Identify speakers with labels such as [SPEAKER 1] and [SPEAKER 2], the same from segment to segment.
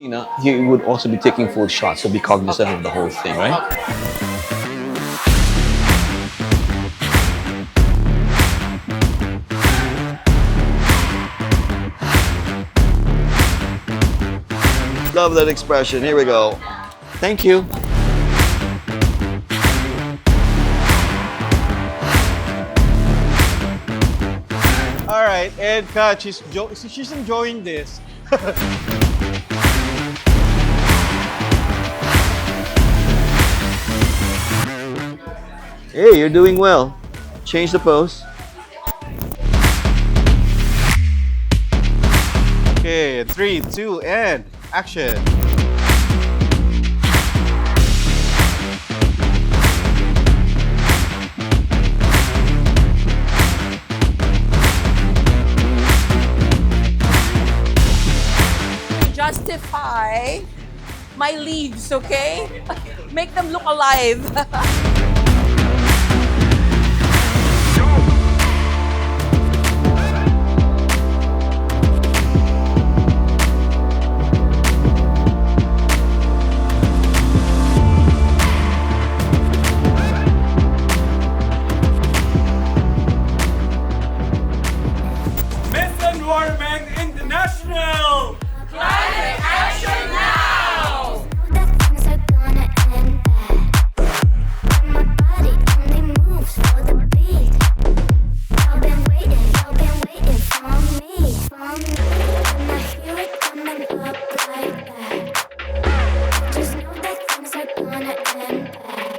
[SPEAKER 1] You know, he would also be taking full shots, so be cognizant of the whole thing, right? Love that expression. Here we go. Thank you.
[SPEAKER 2] All right, and Kat, she's enjoying this.
[SPEAKER 1] Hey, you're doing well. Change the pose.
[SPEAKER 2] Okay, 3, 2, and action.
[SPEAKER 3] Justify my leaves, okay? Make them look alive.
[SPEAKER 4] Miss Environment International!
[SPEAKER 3] Climate action now!
[SPEAKER 5] Things are gonna end bad. My body only moves for the beat. Y'all been waiting for me. When I hear it coming up like that, just know that things are gonna end bad.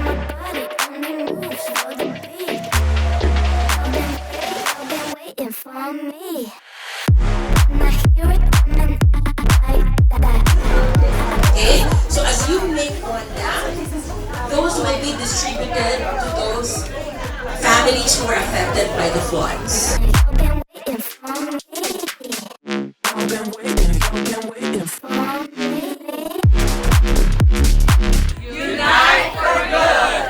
[SPEAKER 5] My body only moves for the beat. Y'all been waiting for me. When I hear it coming like that.
[SPEAKER 6] Okay, so as you make one now, those will be distributed to those families who are affected by the floods.
[SPEAKER 5] Y'all been waiting for me. Y'all been waiting for me.
[SPEAKER 3] Unite for good!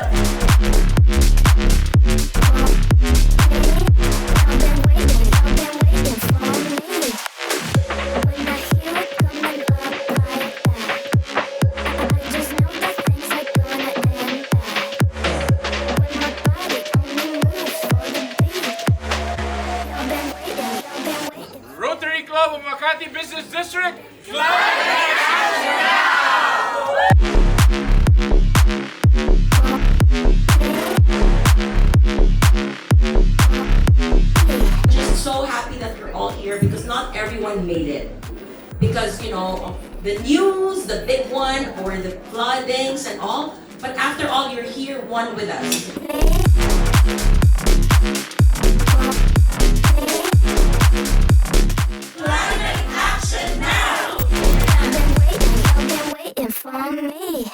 [SPEAKER 5] Y'all been waiting for me. When I hear it coming up like that, I just know that things are gonna end bad. When my body only moves for the beat. Y'all been waiting.
[SPEAKER 4] Rotary Club of Makati Business District!
[SPEAKER 6] Just so happy that you're all here because not everyone made it. Because, of the news, the big one, or the floodings and all. But after all, you're here, one with us. Climate action now!
[SPEAKER 5] Y'all been waiting for me.